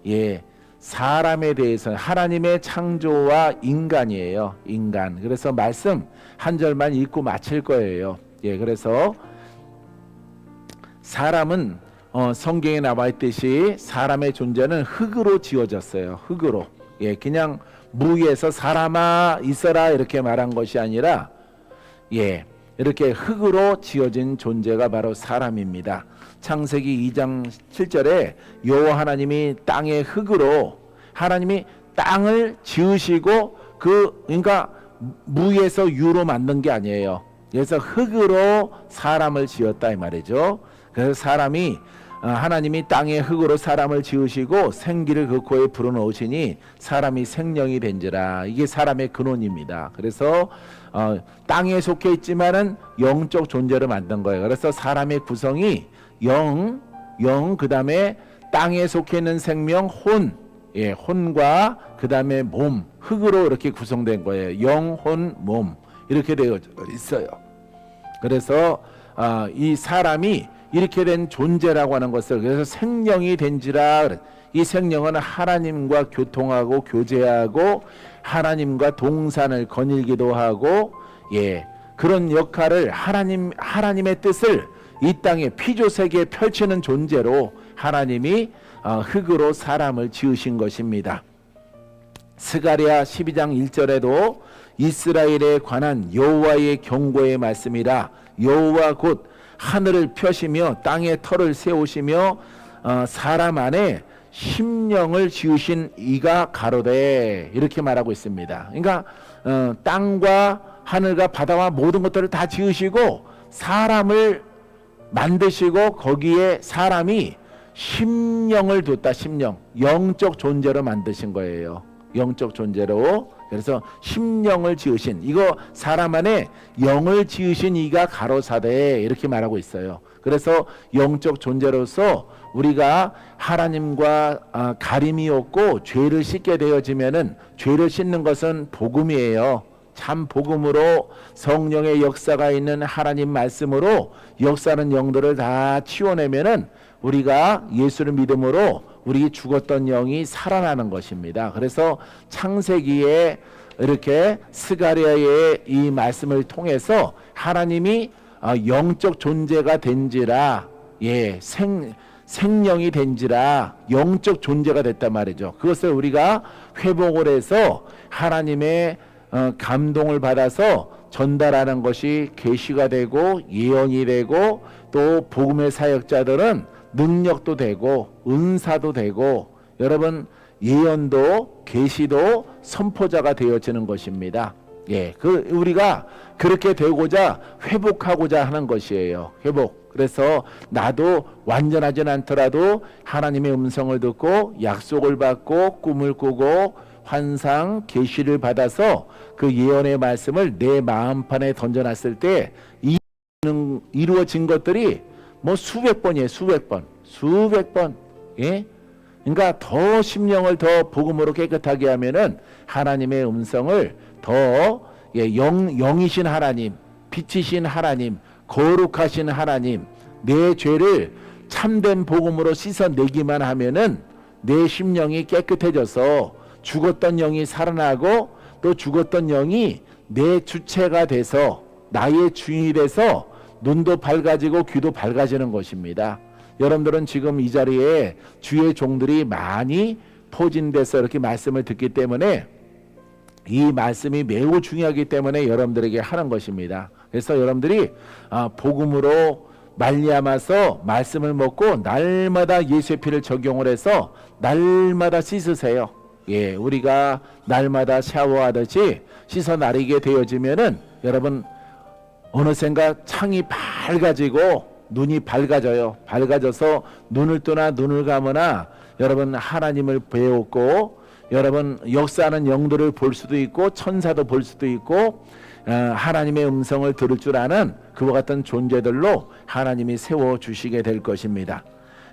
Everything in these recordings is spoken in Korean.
예, 사람에 대해서는 하나님의 창조와 인간이에요. 인간. 그래서 말씀 한 절만 읽고 마칠 거예요. 예, 그래서 사람은 성경에 나와 있듯이 사람의 존재는 흙으로 지어졌어요. 흙으로. 예, 그냥 무에서 사람아 있어라 이렇게 말한 것이 아니라 예, 이렇게 흙으로 지어진 존재가 바로 사람입니다. 창세기 2장 7절에 여호와 하나님이 땅의 흙으로 하나님이 땅을 지으시고 그러니까 무에서 유로 만든 게 아니에요. 그래서 흙으로 사람을 지었다 이 말이죠. 그래서 사람이 하나님이 땅의 흙으로 사람을 지으시고 생기를 그 코에 불어넣으시니 사람이 생명이 된지라. 이게 사람의 근원입니다. 그래서 땅에 속해 있지만은 영적 존재를 만든 거예요. 그래서 사람의 구성이 영 그다음에 땅에 속해 있는 생명 예, 혼과 그다음에 몸 흙으로 이렇게 구성된 거예요. 영, 혼, 몸 이렇게 되어 있어요. 그래서 이 사람이 이렇게 된 존재라고 하는 것을 그래서 생명이 된지라. 이 생명은 하나님과 교통하고 교제하고 하나님과 동산을 거닐기도 하고 예, 그런 역할을 하나님의 뜻을 이 땅에 피조세계에 펼치는 존재로 하나님이 흙으로 사람을 지으신 것입니다. 스가랴 12장 1절에도 이스라엘에 관한 여호와의 경고의 말씀이라. 여호와 곧 하늘을 펴시며 땅에 터를 세우시며 사람 안에 심령을 지으신 이가 가로되 이렇게 말하고 있습니다. 그러니까 땅과 하늘과 바다와 모든 것들을 다 지으시고 사람을 만드시고 거기에 사람이 심령을 뒀다. 심령, 영적 존재로 만드신 거예요. 영적 존재로. 그래서 심령을 지으신 이거 사람 안에 영을 지으신 이가 가로사대 이렇게 말하고 있어요. 그래서 영적 존재로서 우리가 하나님과 가림이 없고 죄를 씻게 되어지면은 죄를 씻는 것은 복음이에요. 참 복음으로 성령의 역사가 있는 하나님 말씀으로 역사하는 영들을 다 치워내면은 우리가 예수를 믿음으로 우리 죽었던 영이 살아나는 것입니다. 그래서 창세기에 이렇게 스가랴의 이 말씀을 통해서 하나님이 영적 존재가 된지라. 예, 생명이 된지라. 영적 존재가 됐단 말이죠. 그것을 우리가 회복을 해서 하나님의 감동을 받아서 전달하는 것이 계시가 되고 예언이 되고 또 복음의 사역자들은 능력도 되고 은사도 되고 여러분 예언도 계시도 선포자가 되어지는 것입니다. 예, 우리가 그렇게 되고자 회복하고자 하는 것이에요. 회복. 그래서 나도 완전하진 않더라도 하나님의 음성을 듣고 약속을 받고 꿈을 꾸고 환상 계시를 받아서 그 예언의 말씀을 내 마음판에 던져놨을 때 이루어진 것들이 뭐 수백 번이에요. 수백 번. 예? 그러니까 더 심령을 더 복음으로 깨끗하게 하면은 하나님의 음성을 더 영이신 하나님, 빛이신 하나님, 거룩하신 하나님, 내 죄를 참된 복음으로 씻어내기만 하면은 내 심령이 깨끗해져서 죽었던 영이 살아나고 또 죽었던 영이 내 주체가 돼서 나의 주인이 돼서 눈도 밝아지고 귀도 밝아지는 것입니다. 여러분들은 지금 이 자리에 주의 종들이 많이 포진돼서 이렇게 말씀을 듣기 때문에 이 말씀이 매우 중요하기 때문에 여러분들에게 하는 것입니다. 그래서 여러분들이 복음으로 말미암아서 말씀을 먹고 날마다 예수의 피를 적용을 해서 날마다 씻으세요. 예, 우리가 날마다 샤워하듯이 씻어 나르게 되어지면은 여러분 어느샌가 창이 밝아지고 눈이 밝아져요. 밝아져서 눈을 뜨나 눈을 감으나 여러분 하나님을 배웠고 여러분 역사하는 영들을 볼 수도 있고 천사도 볼 수도 있고 하나님의 음성을 들을 줄 아는 그와 같은 존재들로 하나님이 세워주시게 될 것입니다.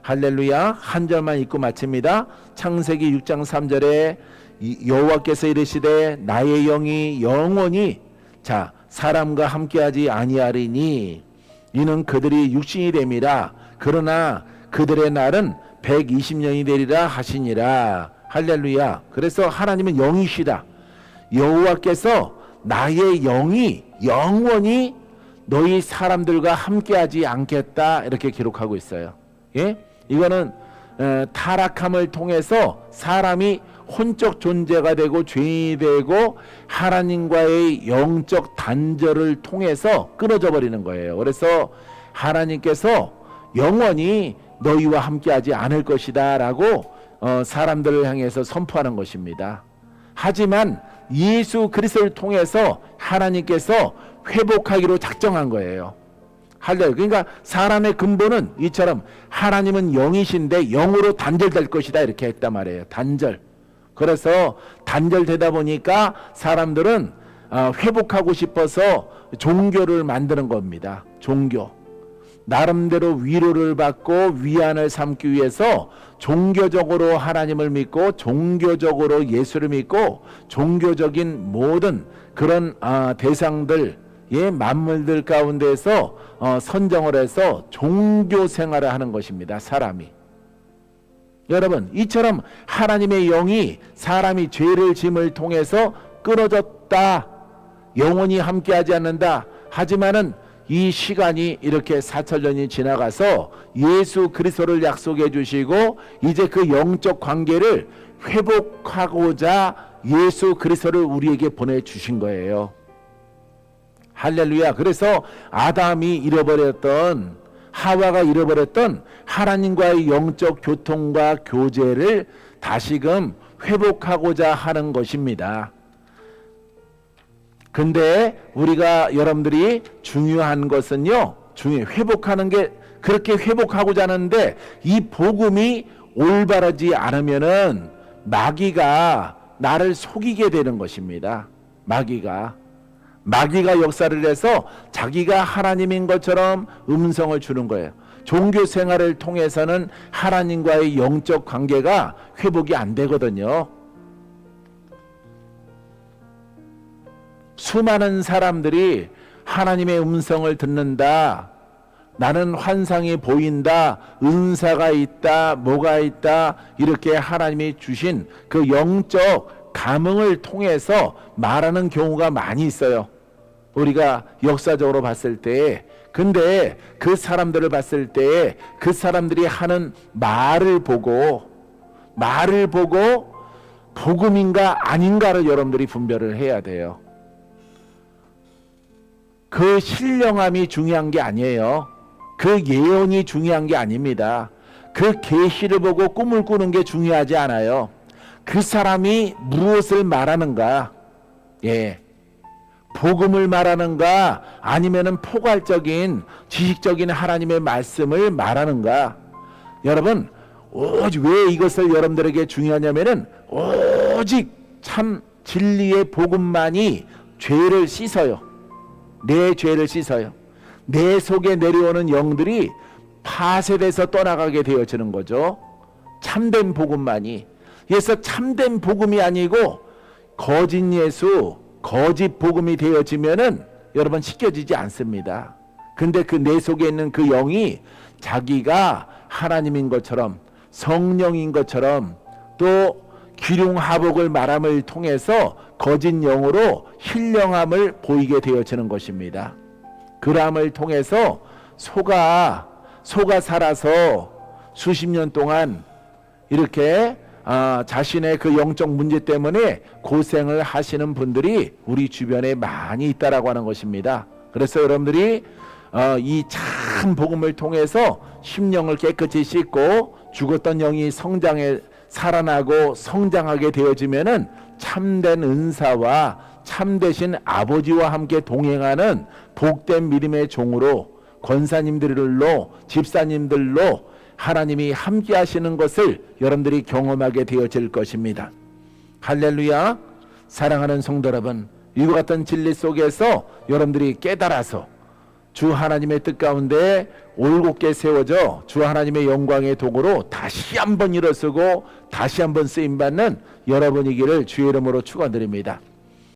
할렐루야. 한 절만 읽고 마칩니다. 창세기 6장 3절에 여호와께서 이르시되 나의 영이 영원히 사람과 함께하지 아니하리니 이는 그들이 육신이 됨이라. 그러나 그들의 날은 120년이 되리라 하시니라. 할렐루야. 그래서 하나님은 영이시다. 여호와께서 나의 영이 영원히 너희 사람들과 함께하지 않겠다, 이렇게 기록하고 있어요. 예? 이거는 타락함을 통해서 사람이 혼적 존재가 되고 죄인이 되고 하나님과의 영적 단절을 통해서 끊어져 버리는 거예요. 그래서 하나님께서 영원히 너희와 함께하지 않을 것이다 라고 사람들을 향해서 선포하는 것입니다. 하지만 예수 그리스도를 통해서 하나님께서 회복하기로 작정한 거예요. 할렐루야. 그러니까 사람의 근본은 이처럼 하나님은 영이신데 영으로 단절될 것이다, 이렇게 했단 말이에요. 단절. 그래서 단절되다 보니까 사람들은 회복하고 싶어서 종교를 만드는 겁니다. 종교. 나름대로 위로를 받고 위안을 삼기 위해서 종교적으로 하나님을 믿고 종교적으로 예수를 믿고 종교적인 모든 그런 대상들, 만물들 가운데서 선정을 해서 종교 생활을 하는 것입니다. 사람이. 여러분, 이처럼 하나님의 영이 사람이 죄를 짐을 통해서 끊어졌다, 영원히 함께하지 않는다. 하지만은 이 시간이 이렇게 4,000년이 지나가서 예수 그리스도를 약속해 주시고 이제 그 영적 관계를 회복하고자 예수 그리스도를 우리에게 보내주신 거예요. 할렐루야. 그래서 아담이 잃어버렸던, 하와가 잃어버렸던 하나님과의 영적 교통과 교제를 다시금 회복하고자 하는 것입니다. 근데 우리가, 여러분들이 중요한 것은요, 회복하는 게, 그렇게 회복하고자 하는데 이 복음이 올바르지 않으면은 마귀가 나를 속이게 되는 것입니다. 마귀가 역사를 해서 자기가 하나님인 것처럼 음성을 주는 거예요. 종교 생활을 통해서는 하나님과의 영적 관계가 회복이 안 되거든요. 수많은 사람들이 하나님의 음성을 듣는다, 나는 환상이 보인다, 은사가 있다, 뭐가 있다, 이렇게 하나님이 주신 그 영적 감흥을 통해서 말하는 경우가 많이 있어요. 우리가 역사적으로 봤을 때. 근데 그 사람들을 봤을 때 그 사람들이 하는 말을 보고 복음인가 아닌가를 여러분들이 분별을 해야 돼요. 그 신령함이 중요한 게 아니에요. 그 예언이 중요한 게 아닙니다. 그 계시를 보고 꿈을 꾸는 게 중요하지 않아요. 그 사람이 무엇을 말하는가, 복음을 말하는가, 아니면은 포괄적인 지식적인 하나님의 말씀을 말하는가. 여러분, 오직 왜 이것을 여러분들에게 중요하냐면은 오직 참 진리의 복음만이 죄를 씻어요. 내 죄를 씻어요. 내 속에 내려오는 영들이 파쇄돼서 떠나가게 되어지는 거죠. 참된 복음만이. 그래서 참된 복음이 아니고 거짓 예수, 거짓 복음이 되어지면은 여러분 씻겨지지 않습니다. 근데 그 내 속에 있는 그 영이 자기가 하나님인 것처럼, 성령인 것처럼, 또 기륭하복을 말함을 통해서 거짓 영으로 신령함을 보이게 되어지는 것입니다. 그람을 통해서 속아 살아서 수십 년 동안 이렇게 자신의 그 영적 문제 때문에 고생을 하시는 분들이 우리 주변에 많이 있다라고 하는 것입니다. 그래서 여러분들이 이 참 복음을 통해서 심령을 깨끗이 씻고 죽었던 영이 살아나고 성장하게 되어지면은 참된 은사와 참되신 아버지와 함께 동행하는 복된 믿음의 종으로, 권사님들로, 집사님들로 하나님이 함께 하시는 것을 여러분들이 경험하게 되어질 것입니다. 할렐루야. 사랑하는 성도 여러분, 이와 같은 진리 속에서 여러분들이 깨달아서 주 하나님의 뜻 가운데 올곧게 세워져 주 하나님의 영광의 도구로 다시 한번 일어서고 다시 한번 쓰임받는 여러분이기를 주의 이름으로 축원드립니다.